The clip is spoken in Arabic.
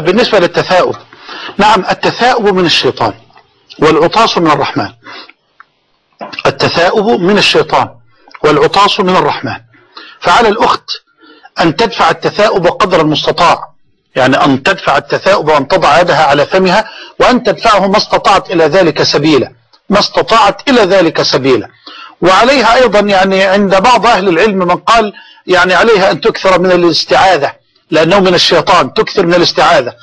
بالنسبة للتثاؤب، نعم التثاؤب من الشيطان والعطاس من الرحمن. التثاؤب من الشيطان والعطاس من الرحمن، فعلى الأخت أن تدفع التثاؤب قدر المستطاع، يعني أن تدفع التثاؤب وأن تضع يدها على فمها وأن تدفعه ما استطاعت إلى ذلك سبيلا، ما استطاعت إلى ذلك سبيلا. وعليها أيضا يعني عند بعض أهل العلم من قال يعني عليها أن تكثر من الاستعاذة، لأنه من الشيطان، تكثر من الاستعاذة.